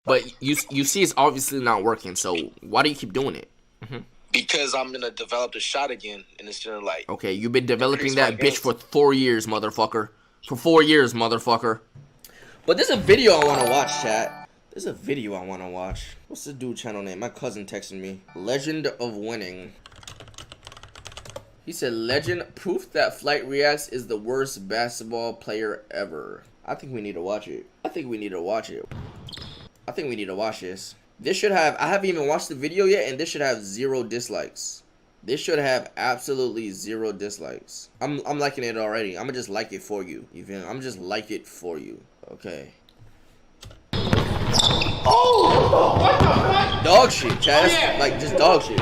But you see it's obviously not working, so why do you keep doing it? Because I'm gonna develop the shot again, and it's gonna like. Okay, you've been developing that bitch for 4 years, motherfucker. For 4 years, motherfucker. But there's a video I want to watch, chat. There's a video I want to watch. What's the dude channel name? My cousin texted me. Legend of Winning. He said, Legend, proof that Flight Reacts is the worst basketball player ever. I think we need to watch it. I think we need to watch this. This should have, I haven't even watched the video yet, and this should have 0 dislikes. This should have absolutely 0 dislikes. I'm liking it already. I'm gonna just like it for you. You feel me? I'm just like it for you. Okay. Oh! What the fuck? Dog shit, chat. Yeah. Like, just dog shit.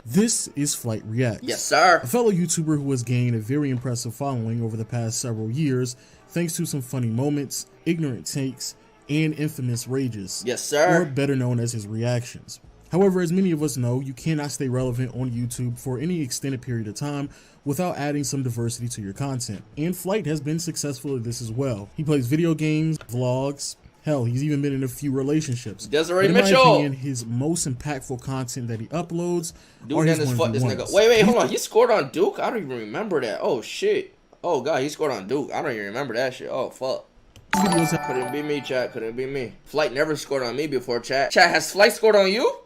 This is Flight Reacts. Yes, sir. A fellow YouTuber who has gained a very impressive following over the past several years, thanks to some funny moments, ignorant takes, and infamous rages. Yes, sir. Or better known as his reactions. However, as many of us know, you cannot stay relevant on YouTube for any extended period of time without adding some diversity to your content. And Flight has been successful at this as well. He plays video games, vlogs, hell, he's even been in a few relationships. Desiree Mitchell. Mitchell. In my opinion, his most impactful content that he uploads are his 1v1s. Wait, hold on. He scored on Duke? I don't even remember that. Oh, shit. Oh, God, he scored on Duke. I don't even remember that shit. Oh, fuck. Couldn't be me, chat. Couldn't be me. Flight never scored on me before, chat. Chat, has Flight scored on you?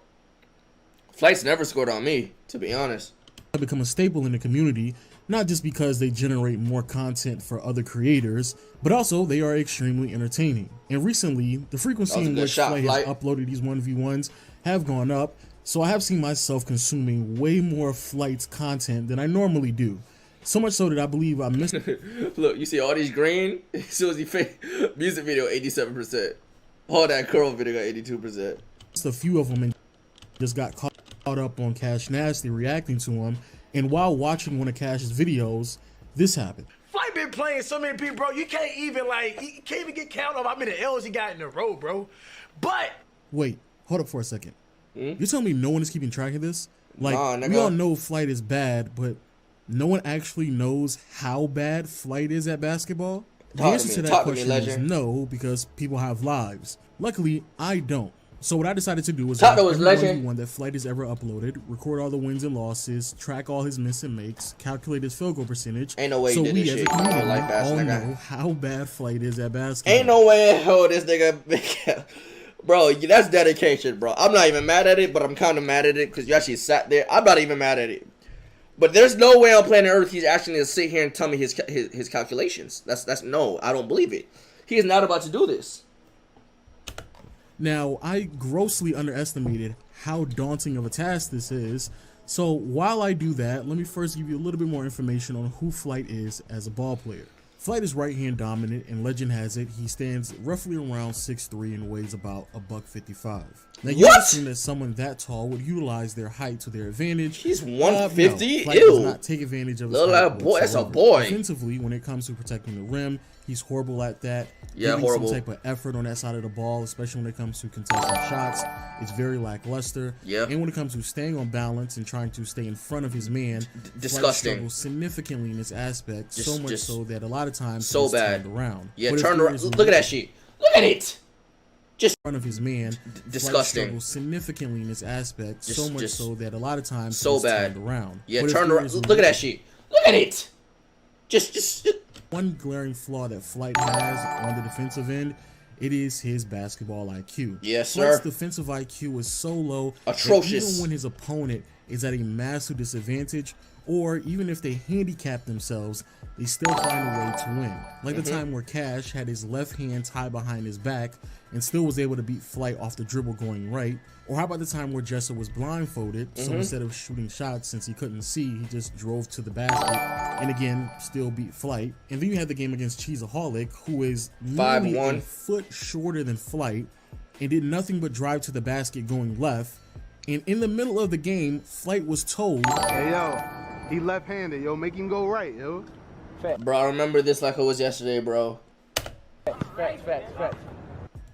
Flight's never scored on me, to be honest. Have become a staple in the community, not just because they generate more content for other creators, but also they are extremely entertaining. And recently, the frequency in which Flight has uploaded these 1v1s have gone up, so I have seen myself consuming way more Flight's content than I normally do. So much so that I believe I missed. Look, you see all these green? As soon as he music video, 87%. All that curl video got 82%. Just a few of them and just got caught up on Cash Nasty reacting to him. And while watching one of Cash's videos, this happened. Flight been playing so many people, bro. You can't even get count of how many L's he got in a row, bro. But wait, hold up for a second. You're telling me no one is keeping track of this? Like, nah, we all know Flight is bad, but no one actually knows how bad Flight is at basketball? The answer to that question is no, because people have lives. Luckily, I don't. So what I decided to do was watch every one that Flight has ever uploaded, record all the wins and losses, track all his miss and makes, calculate his field goal percentage. Ain't no way so he did we this as shit. a community all know how bad Flight is at basketball. Ain't no way in hell this nigga, bro. That's dedication, bro. I'm not even mad at it, but I'm kind of mad at it because you actually sat there. I'm not even mad at it. But there's no way on planet Earth he's actually going to sit here and tell me his calculations. That's no, I don't believe it. He is not about to do this. Now, I grossly underestimated how daunting of a task this is. So while I do that, let me first give you a little bit more information on who Flight is as a ball player. Flight is right-hand dominant, and legend has it he stands roughly around 6'3" and weighs about $155. Now, you would assume that someone that tall would utilize their height to their advantage. He's 150. No, Flight does not take advantage of his height boy. That's a boy. Offensively, when it comes to protecting the rim, he's horrible at that. Yeah, Giving horrible. some type of effort on that side of the ball, especially when it comes to contesting shots, it's very lackluster. Yeah. And when it comes to staying on balance and trying to stay in front of his man, disgusting. Flight struggles significantly in this aspect. So much so that a lot of times so he's bad. turned around. Yeah, turned around. Look at that shit. Look at it. Just in front of his man, disgusting. Struggles significantly in this aspect. So much so that a lot of times so he's bad. Turned around. Yeah, turned around. Look at that shit. Look at it. Just. One glaring flaw that Flight has on the defensive end, it is his basketball IQ. Yes, sir. Flight's defensive IQ is so low, atrocious. That even when his opponent is at a massive disadvantage, or even if they handicap themselves, they still find a way to win. Like the time where Cash had his left hand tied behind his back and still was able to beat Flight off the dribble going right. Or how about the time where Jessa was blindfolded, so instead of shooting shots since he couldn't see, he just drove to the basket and again still beat Flight. And then you had the game against Cheeseaholic, who is nearly a foot shorter than Flight and did nothing but drive to the basket going left. And in the middle of the game, Flight was told, "Hey yo, he left-handed, yo, make him go right, yo." Bro, I remember this like it was yesterday, bro. Facts.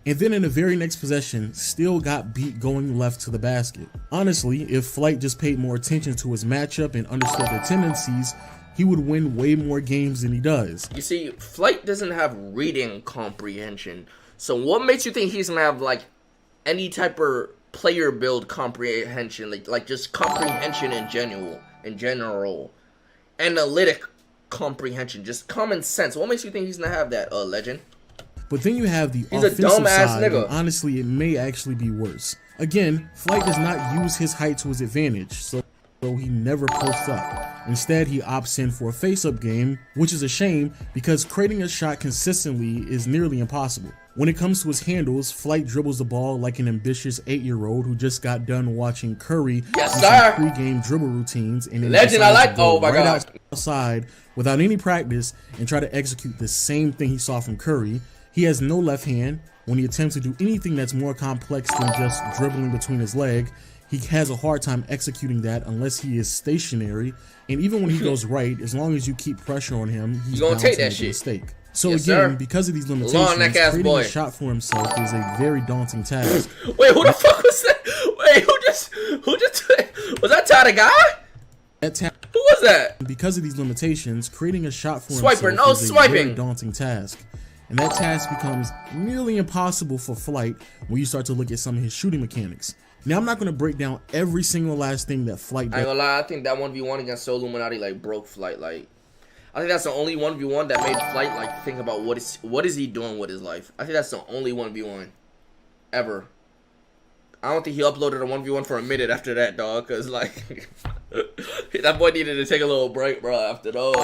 And then in the very next possession, still got beat going left to the basket. Honestly, if Flight just paid more attention to his matchup and understood their tendencies, he would win way more games than he does. You see, Flight doesn't have reading comprehension. So what makes you think he's gonna have like any type of player build comprehension, like just comprehension in general, analytic comprehension, just common sense? What makes you think he's gonna have that, legend? But then you have the He's a offensive dumbass side, nigga. and honestly, it may actually be worse. Again, Flight does not use his height to his advantage, so he never posts up. Instead, he opts in for a face-up game, which is a shame because creating a shot consistently is nearly impossible. When it comes to his handles, Flight dribbles the ball like an ambitious 8-year-old who just got done watching Curry do some pre-game dribble routines and then Legend, I like. go Oh my god. outside without any practice and try to execute the same thing he saw from Curry. He has no left hand. When he attempts to do anything that's more complex than just dribbling between his leg, he has a hard time executing that unless he is stationary. And even when he goes right, as long as you keep pressure on him, he's gonna bound take to that make a shit. mistake. So Yes, again, sir. because of these Long limitations, neck ass creating boy. a shot for himself is a very daunting task. Wait, who the fuck was that? Wait, who just was that Ty the guy? Who was that? Because of these limitations, creating a shot for Swiper, himself no is a swiping. very daunting task. And that task becomes nearly impossible for Flight when you start to look at some of his shooting mechanics. Now, I'm not going to break down every single last thing that Flight I ain't does. gonna lie, I think that 1v1 against Soul Illuminati like broke Flight. Like, I think that's the only 1v1 that made Flight like think about what is he doing with his life. I think that's the only 1v1 ever. I don't think he uploaded a 1v1 for a minute after that, dog, cause like that boy needed to take a little break, bro. After those,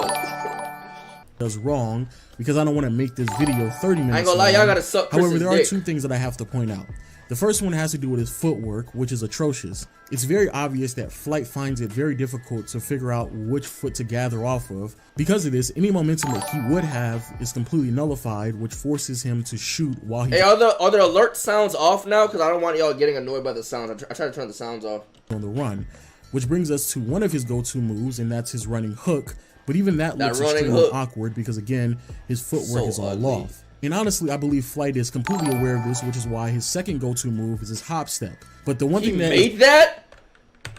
Does wrong because I don't want to make this video 30 minutes I ain't gonna lie, long. y'all gotta suck However, Chris's there are dick. two things that I have to point out. The first one has to do with his footwork, which is atrocious. It's very obvious that Flight finds it very difficult to figure out which foot to gather off of. Because of this, any momentum that he would have is completely nullified, which forces him to shoot while he's Hey, are the alert sounds off now? Cause I don't want y'all getting annoyed by the sounds. I try to turn the sounds off. on the run. Which brings us to one of his go-to moves, and that's his running hook. But even that looks running extremely hook. awkward because, again, his footwork So is all ugly. off. And honestly, I believe Flight is completely aware of this, which is why his second go-to move is his hop step. But the one He thing that made that?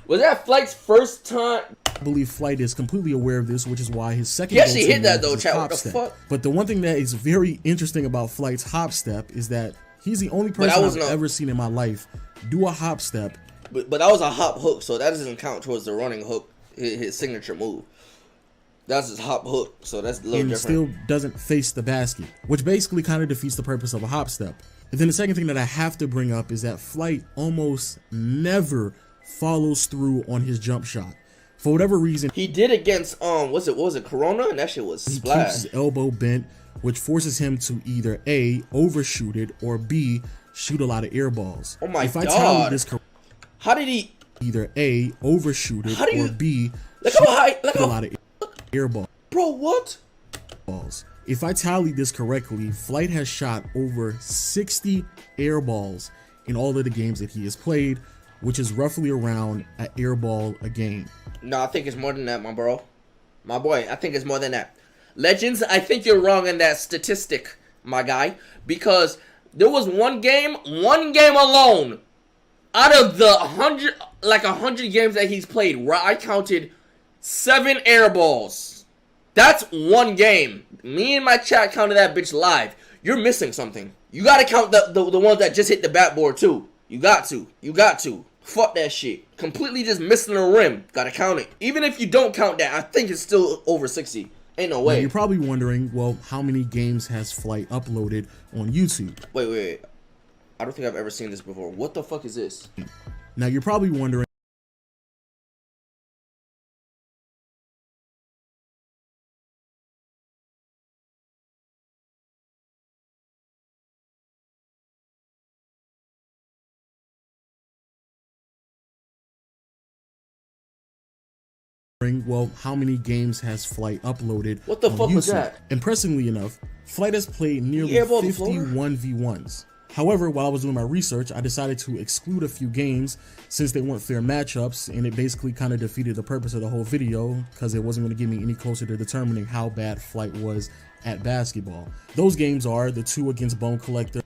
Was that Flight's first time? I believe Flight is completely aware of this, which is why his second He actually go-to hit that move though, is his chat. What hop the step. fuck? But the one thing that is very interesting about Flight's hop step is that he's the only that person I've wasn't a- ever seen in my life do a hop step But that was a hop hook, so that doesn't count towards the running hook, his signature move. That's his hop hook, so that's a little and different. still doesn't face the basket, which basically kind of defeats the purpose of a hop step. And then the second thing that I have to bring up is that Flight almost never follows through on his jump shot. For whatever reason, He did against what was it Corona, and that shit was he keeps splash. his elbow bent, which forces him to either A, overshoot it, or B, shoot a lot of air balls. Oh my if I God. tally this How did he? either A, overshoot it, How do you- or B, Look shoot how high! Look a how, lot of air balls. bro. What? If I tallied this correctly, Flight has shot over 60 air balls in all of the games that he has played, which is roughly around an air ball a game. No, I think it's more than that, my bro. My boy, I think it's more than that. Legends, I think you're wrong in that statistic, my guy, because there was one game alone out of the 100 games that he's played where I counted 7 air balls. That's one game. Me and my chat counted that bitch live. You're missing something. You gotta count the ones that just hit the backboard too. You got to. Fuck that shit. Completely just missing the rim. Gotta count it. Even if you don't count that, I think it's still over 60. Ain't no Now, way. you're probably wondering, well, how many games has Flight uploaded on YouTube? Wait. I don't think I've ever seen this before. What the fuck is this? Now, you're probably wondering, well, how many games has Flight uploaded What the on fuck was YouTube? that? Impressively enough, Flight has played nearly airballed the 50 floor? 1v1s. However, while I was doing my research, I decided to exclude a few games since they weren't fair matchups, and it basically kind of defeated the purpose of the whole video because it wasn't going to get me any closer to determining how bad Flight was at basketball. Those games are the 2 against Bone Collector,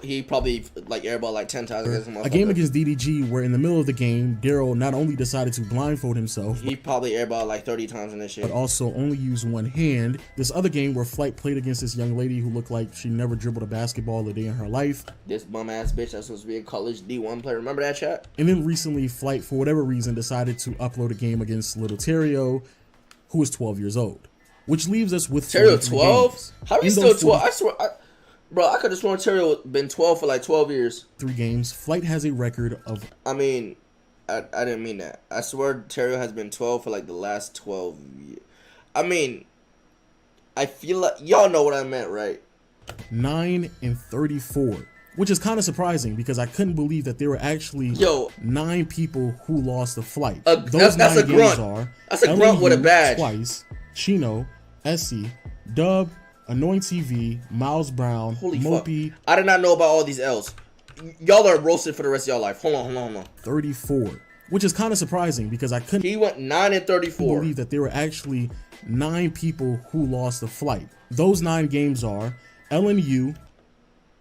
He probably like airball like 10 times against him. A game against DDG where in the middle of the game, Daryl not only decided to blindfold himself, He probably airball like 30 times in this shit. but also only used one hand. This other game where Flight played against this young lady who looked like she never dribbled a basketball a day in her life. This bum ass bitch that's supposed to be a college D1 player. Remember that, chat? And then recently, Flight, for whatever reason, decided to upload a game against Little Terrio, who is 12 years old. Which leaves us with Terrio 43 12? games. How are you In still those 12? I swear, bro, I could have sworn Terrio been 12 for like 12 years. 3 games. Flight has a record of... I mean, I didn't mean that. I swear Terrio has been 12 for like the last 12 years. I mean, I feel like y'all know what I meant, right? 9 and 34. Which is kind of surprising because I couldn't believe that there were actually 9 people who lost the Flight. That's a grunt. That's a grunt with a badge. Twice, Chino, Essie, Dub, Annoying TV, Miles Brown, Holy Mopey. fuck. I did not know about all these L's. Y'all are roasted for the rest of y'all life. Hold on. 34. Which is kind of surprising because I couldn't He went 9 and 34. believe that there were actually 9 people who lost the Flight. Those 9 games are LNU.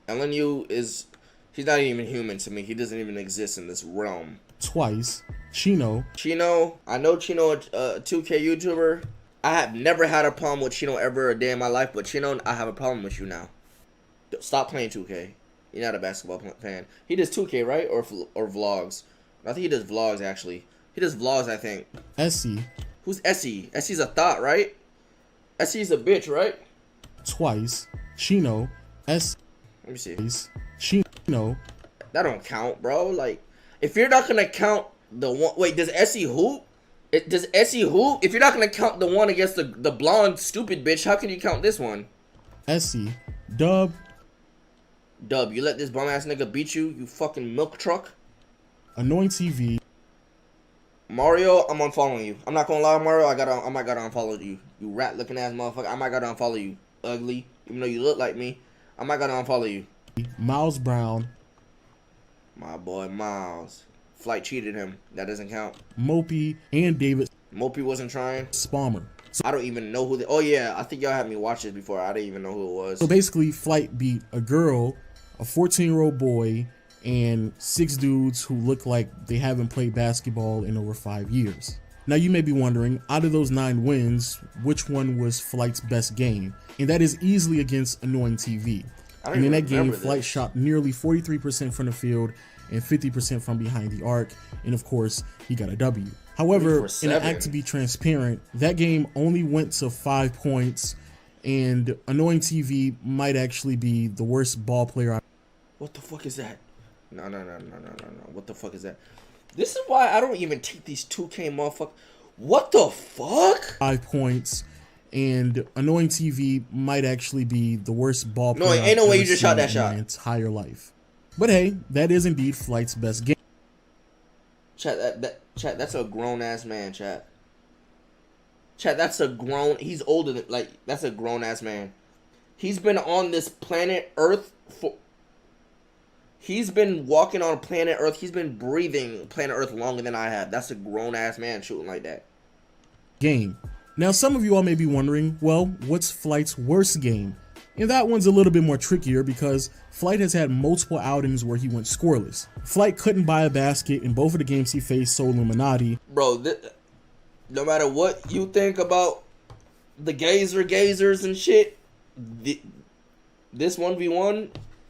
LNU is... He's not even human to me. He doesn't even exist in this realm. Twice, Chino. I know Chino, a 2K YouTuber. I have never had a problem with Chino ever a day in my life, but Chino, I have a problem with you now. Stop playing 2K. You're not a basketball fan. He does 2K, right? Or vlogs. I think he does vlogs, actually. He does vlogs, I think. Essie. Who's Essie? Essie's a thought, right? Essie's a bitch, right? Twice, Chino, Essie. Let me see. Chino. That don't count, bro. Like, if you're not gonna count the one... Wait, does Essie hoop? Does Essie hoop? If you're not gonna count the one against the blonde stupid bitch, how can you count this one? Essie. Dub. You let this bum ass nigga beat you, you fucking milk truck. Annoying TV. Mario, I'm unfollowing you. I'm not gonna lie, Mario. I might gotta unfollow you. You rat looking ass motherfucker. I might gotta unfollow you. Ugly. Even though you look like me, I might gotta unfollow you. Miles Brown. My boy Miles. Flight cheated him. That doesn't count. Mopey and David. Mopey wasn't trying. Spalmer. I don't even know who oh yeah, I think y'all had me watch this before. I didn't even know who it was. So basically, Flight beat a girl, a 14-year-old boy, and 6 dudes who look like they haven't played basketball in over 5 years. Now you may be wondering, out of those 9 wins, which one was Flight's best game? And that is easily against Annoying TV. And in that game, Flight shot nearly 43% from the field and 50% from behind the arc, and of course, he got a W. However, in an act to be transparent, that game only went to 5 points, and Annoying TV might actually be the worst ball player. What the fuck is that? No. What the fuck is that? This is why I don't even take these 2K motherfuckers. What the fuck? 5 points, and Annoying TV might actually be the worst ball player. No, ain't no way you just shot that shot. My entire life. But hey, that is indeed Flight's best game. Chat, that's a grown ass man, chat. Chat, that's a grown... He's older than... Like, that's a grown ass man. He's been on this planet Earth for... He's been walking on planet Earth. He's been breathing planet Earth longer than I have. That's a grown ass man shooting like that. Game. Now, some of you all may be wondering, well, what's Flight's worst game? And that one's a little bit more trickier because Flight has had multiple outings where he went scoreless. Flight couldn't buy a basket in both of the games he faced Soul Illuminati. Bro, no matter what you think about the gazers and shit, this 1v1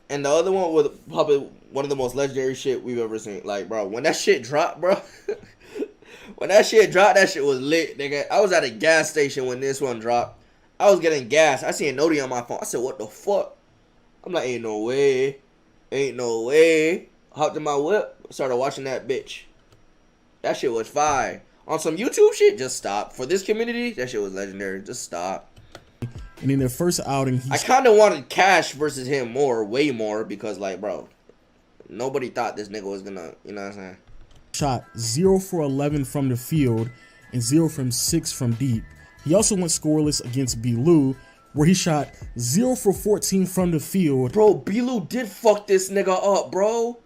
and the other one was probably one of the most legendary shit we've ever seen. Like, bro, when that shit dropped, bro, when that shit dropped, that shit was lit, nigga. I was at a gas station when this one dropped. I was getting gas. I seen Nodi on my phone. I said, what the fuck? I'm like, ain't no way. Ain't no way. Hopped in my whip. Started watching that bitch. That shit was fire. On some YouTube shit, just stop. For this community, that shit was legendary. Just stop. And in their first outing, I kind of wanted Cash versus him more, way more, because, like, bro, nobody thought this nigga was gonna, you know what I'm saying? Shot 0 for 11 from the field and 0 from 6 from deep. He also went scoreless against B-Lou, where he shot 0 for 14 from the field. Bro, B-Lou did fuck this nigga up, bro.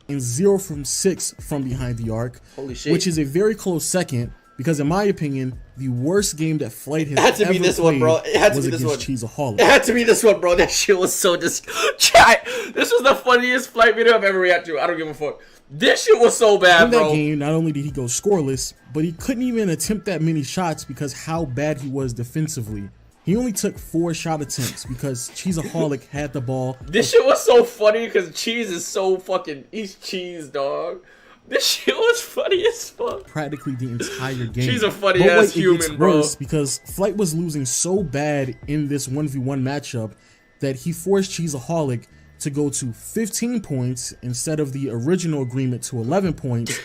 And 0 from 6 from behind the arc. Holy shit. Which is a very close second Because in my opinion, the worst game that Flight has It had to ever be this played one, bro. It had to was be this against one. Cheeseaholic. It had to be this one, bro. That shit was so chat. This was the funniest Flight video I've ever reacted to. I don't give a fuck. This shit was so bad, In that bro. game, not only did he go scoreless, but he couldn't even attempt that many shots because how bad he was defensively. He only took 4 shot attempts because Cheeseaholic had the ball. This shit was so funny because Cheese is so fucking... He's Cheese, dog. This shit was funny as fuck. Practically the entire game. She's a funny ass human, it gets bro. worse because Flight was losing so bad in this 1v1 matchup that he forced Cheeseaholic to go to 15 points instead of the original agreement to 11 points,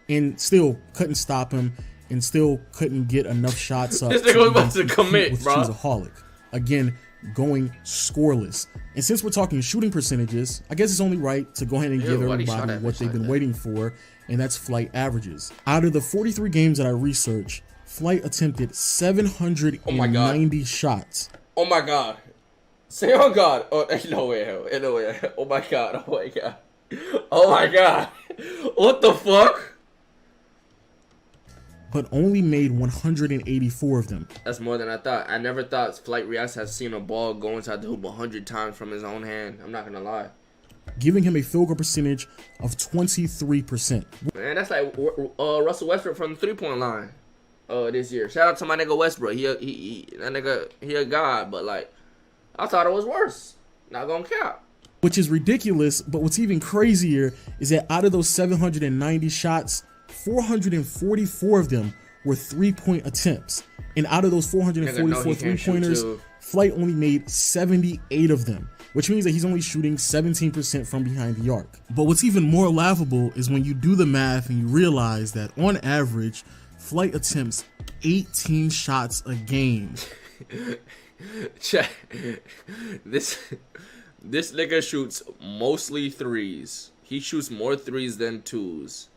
and still couldn't stop him, and still couldn't get enough shots up. This nigga was about to commit, with bro. Cheeseaholic. Again, going scoreless. And since we're talking shooting percentages, I guess it's only right to go ahead and give why he shot everybody at what me they've like been that? waiting for, and that's Flight averages. Out of the 43 games that I researched, Flight attempted 790 shots. Oh my god. Say oh god. Oh, ain't no way. Ain't no way. Oh my god. Oh my god. Oh my god. What the fuck? But only made 184 of them. That's more than I thought. I never thought Flight Reacts has seen a ball go inside the hoop 100 times from his own hand. I'm not gonna lie. Giving him a field goal percentage of 23%. Man, that's like Russell Westbrook from the 3-point line. This year. Shout out to my nigga Westbrook. That nigga, he a god, but like, I thought it was worse. Not gonna cap. Which is ridiculous, but what's even crazier is that out of those 790 shots, 444 of them were 3-point attempts. And out of those 444 3-pointers, Flight only made 78 of them, which means that he's only shooting 17% from behind the arc. But what's even more laughable is when you do the math and you realize that on average, Flight attempts 18 shots a game. Check. This nigga shoots mostly threes. He shoots more threes than twos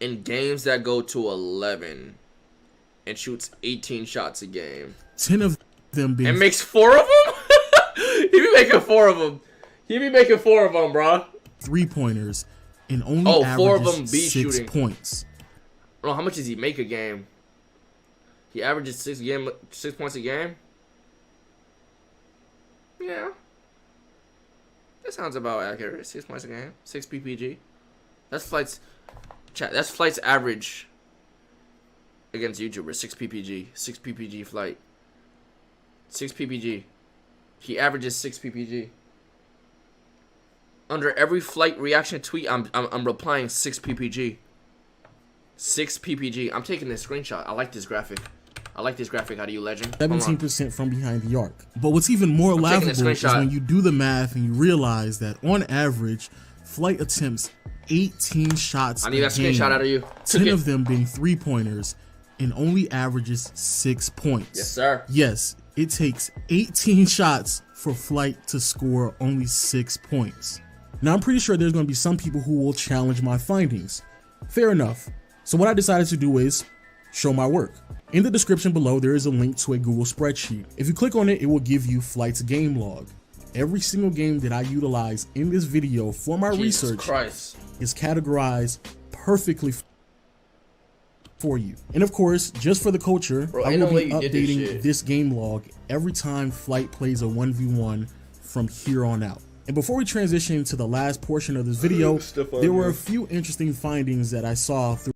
in games that go to 11, and shoots 18 shots a game. 10 of them being and makes 4 of them. He be making 4 of them. He be making 4 of them, bro. 3-pointers and only 4 of them averages be 6 shooting points. Oh, how much does he make a game? He averages 6 points a game. Yeah, that sounds about accurate. 6 points a game, 6 PPG. That's Flight's chat. That's Flight's average against YouTubers. 6 PPG, 6 PPG Flight. 6 PPG. He averages 6 PPG. Under every Flight reaction tweet, I'm replying 6 PPG. 6 PPG. I'm taking this screenshot. I like this graphic. I like this graphic. How do you, legend? 17% from behind the arc. But what's even more laughable is when you do the math and you realize that on average, Flight attempts 18 shots I need that screenshot out of you. 10 of them being 3-pointers and only averages 6 points. Yes, sir. Yes, it takes 18 shots for Flight to score only 6 points. Now, I'm pretty sure there's going to be some people who will challenge my findings. Fair enough. So what I decided to do is show my work. In the description below, there is a link to a Google spreadsheet. If you click on it, it will give you Flight's game log. Every single game that I utilize in this video for my research is categorized perfectly for you. And of course, just for the culture, I will be updating this game log every time Flight plays a 1v1 from here on out. And before we transition to the last portion of this video, there were a few interesting findings that I saw through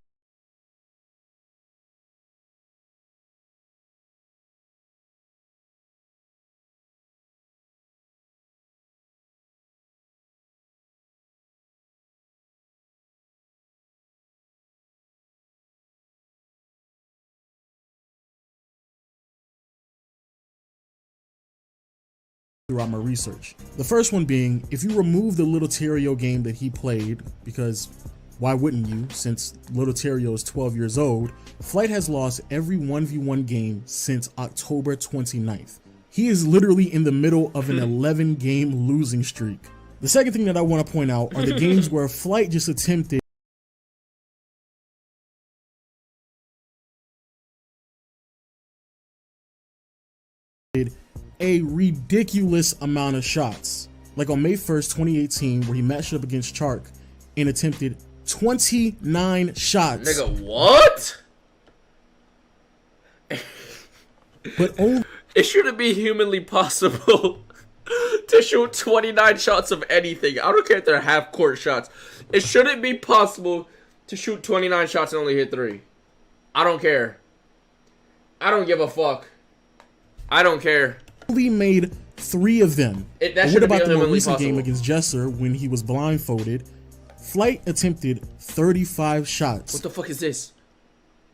throughout my research. The first one being, if you remove the Little Terrio game that he played, because why wouldn't you, since Little Terrio is 12 years old, Flight has lost every 1v1 game since October 29th. He is literally in the middle of an 11-game losing streak. The second thing that I want to point out are the games where Flight just attempted a ridiculous amount of shots. Like on May 1st, 2018, where he matched up against Chark and attempted 29 shots. Nigga, what? but only It shouldn't be humanly possible to shoot 29 shots of anything. I don't care if they're half-court shots. It shouldn't be possible to shoot 29 shots and only hit 3. I don't care. I don't give a fuck. I don't care. made 3 of them. That But what shouldn't about be the more humanly recent game possible. against Jesser when he was blindfolded? Flight attempted 35 shots. What the fuck is this?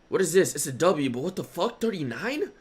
What is this? It's a W, but what the fuck? 39?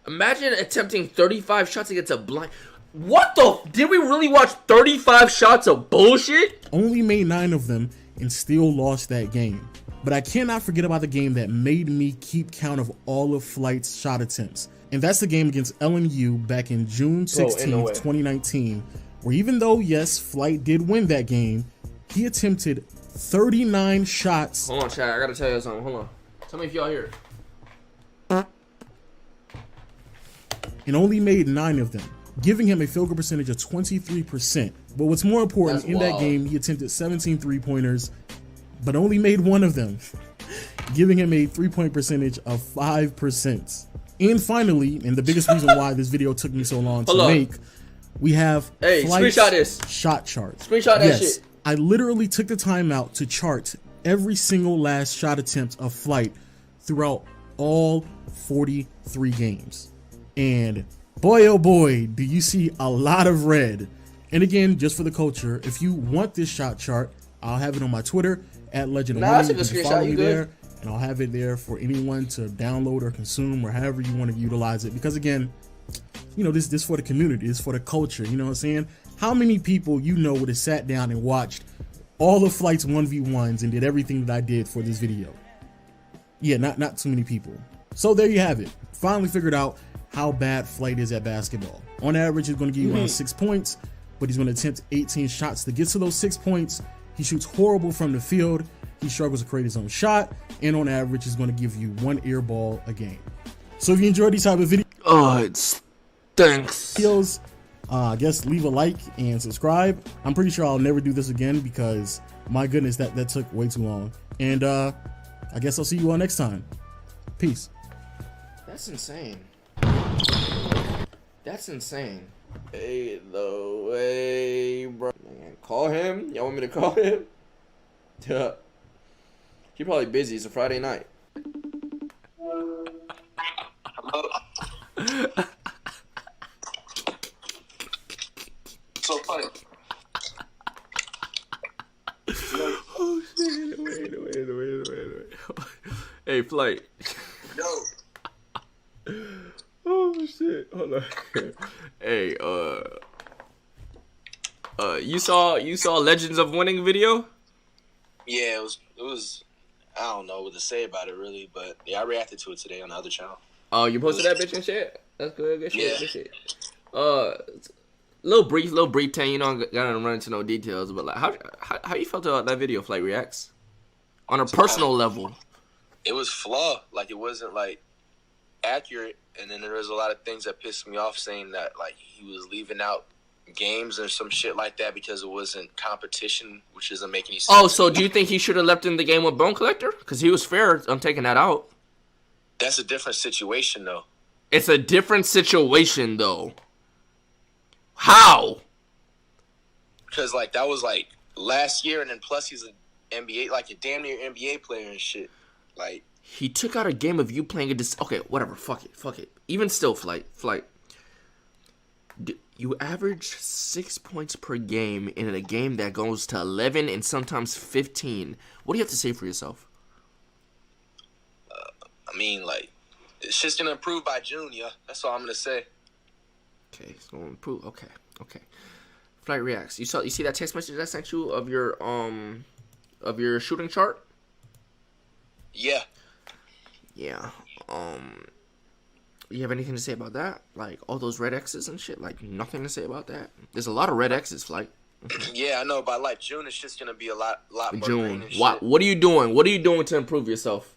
Imagine attempting 35 shots against a blind... What the... Did we really watch 35 shots of bullshit? Only made 9 of them and still lost that game. But I cannot forget about the game that made me keep count of all of Flight's shot attempts. And that's the game against LMU back in June 16th, 2019, where even though, yes, Flight did win that game, he attempted 39 shots. Hold on, chat. I gotta tell you something. Hold on. Tell me if y'all hear it. And only made 9 of them, giving him a field goal percentage of 23%. But what's more important, That's in that wild. game, he attempted 17 3-pointers, but only made 1 of them, giving him a 3-point percentage of 5%. And finally, and the biggest reason why this video took me so long to Hold on. make, we have Hey, Flight's screenshot this. shot chart. Screenshot that Yes, shit. I literally took the time out to chart every single last shot attempt of Flight throughout all 43 games. And boy, oh boy, do you see a lot of red. And again, just for the culture, if you want this shot chart, I'll have it on my Twitter at Legend of Nah, Winning. that's a good You can screenshot. follow You me good? there, and I'll have it there for anyone to download or consume or however you want to utilize it. Because again, you know, this for the community, this for the culture. You know what I'm saying? How many people you know would have sat down and watched all of Flight's 1v1s and did everything that I did for this video? Yeah, not too many people. So there you have it. Finally figured out how bad Flight is at basketball. On average, he's going to give you around 6 points, but he's going to attempt 18 shots to get to those 6 points. He shoots horrible from the field. He struggles to create his own shot, and on average, he's going to give you 1 air ball a game. So if you enjoyed these type of Oh, it stinks. videos, I guess leave a like and subscribe. I'm pretty sure I'll never do this again because my goodness, that took way too long. And I guess I'll see you all next time. Peace. That's insane. That's insane. Hey, the way, bro. Man, call him. Y'all want me to call him? Yeah. He probably busy. It's a Friday night. So funny. Oh shit! Wait. Hey, Flight. Yo. Oh shit! Hold on. Hey, you saw Legends of Winning video? Yeah, it was. I don't know what to say about it really, but yeah, I reacted to it today on the other channel. Oh, you posted that bitch and shit. That's good. Good shit. Yeah. Good shit. Little brief thing. You know, gotta run into no details, but like, how you felt about that video? Flight reacts on a personal level. It was flawed. Like it wasn't like accurate, and then there was a lot of things that pissed me off, saying that like he was leaving out games or some shit like that because it wasn't competition, which doesn't make any sense. Oh, so do you think he should have left in the game with Bone Collector? Because he was fair on taking that out. That's a different situation though. It's a different situation though. How? Because like that was like last year, and then plus he's an NBA, like a damn near NBA player and shit. Like He took out a game of you playing a okay, whatever, fuck it. Even still, Flight. You average 6 points per game in a game that goes to 11 and sometimes 15. What do you have to say for yourself? I mean, like it's just gonna improve by June, yeah. That's all I'm gonna say. Okay, it's gonna improve. Okay. Flight reacts. You see that text message I sent you of your shooting chart? Yeah. Yeah. You have anything to say about that? Like all those red X's and shit? Like nothing to say about that? There's a lot of red X's, Flight. Yeah, I know. By like June, it's just gonna be a lot more green June. and shit. What are you doing? What are you doing to improve yourself?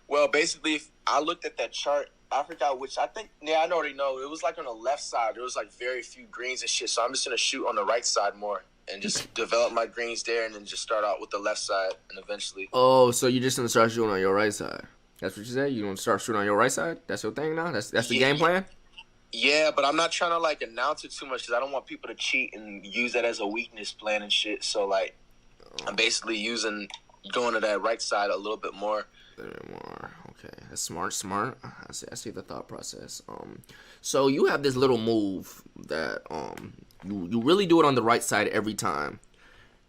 Well, basically, I looked at that chart. I forgot which. I think. Yeah, I already know. It was like on the left side. There was like very few greens and shit. So I'm just gonna shoot on the right side more and just develop my greens there, and then just start out with the left side and eventually. Oh, so you're just gonna start shooting on your right side? That's what you said? You gonna start shooting on your right side? That's your thing now? That's the Yeah. game plan? Yeah, but I'm not trying to like announce it too much because I don't want people to cheat and use that as a weakness plan and shit. So like, I'm basically going to that right side a little bit more. Okay, that's smart. I see the thought process. So you have this little move that you really do it on the right side every time,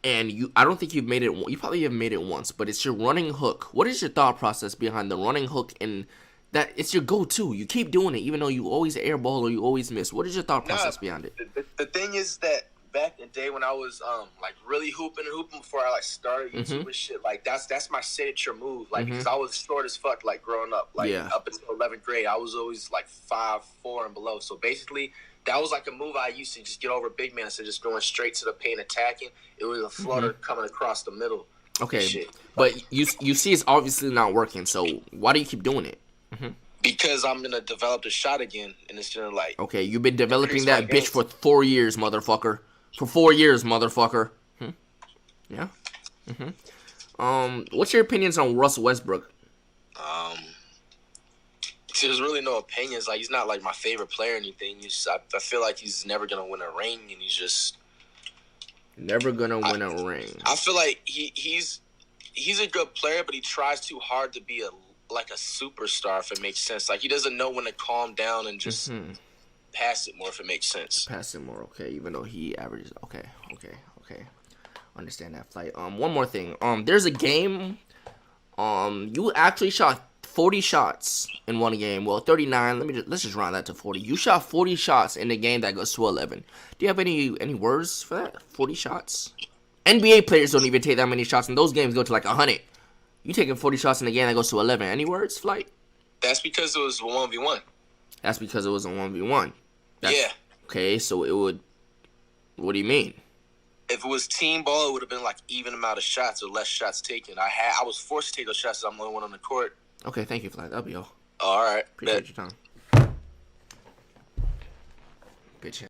and I don't think you've made it. You probably have made it once, but it's your running hook. What is your thought process behind the running hook and that it's your go-to? You keep doing it even though you always airball or you always miss. What is your thought process behind it? The thing is that back in the day when I was like really hooping before I like started YouTube and shit, like that's my signature move. Like because I was short as fuck like growing up. Like up until 11th grade, I was always like 5'4" and below. So basically, that was like a move I used to just get over big man instead of just going straight to the paint attacking. It was a flutter coming across the middle. Okay, but you see it's obviously not working. So why do you keep doing it? Because I'm gonna develop the shot again, and it's gonna like. Okay, you've been developing that bitch for 4 years, motherfucker. For 4 years, motherfucker. Yeah. What's your opinions on Russell Westbrook? There's really no opinions. Like he's not like my favorite player or anything. I feel like he's never gonna win a ring, and he's just never gonna win a ring. I feel like he's a good player, but he tries too hard to be a superstar. If it makes sense, like he doesn't know when to calm down and just pass it more. If it makes sense, pass it more. Okay, even though he averages. Okay. Understand that flight. One more thing. There's a game. You actually shot 40 shots in one game. Well, 39. Let's just round that to 40. You shot 40 shots in the game that goes to 11. Do you have any words for that? 40 shots. NBA players don't even take that many shots, and those games go to like 100. You taking 40 shots in a game that goes to 11. Any words, Flight? That's because it was a 1v1. That's because it was a 1v1. Yeah. Okay, so it would... What do you mean? If it was team ball, it would have been like even amount of shots or less shots taken. I was forced to take those shots because I'm the only one on the court. Okay, thank you, Flight. That'll be all. All right. Appreciate your time. Bitch.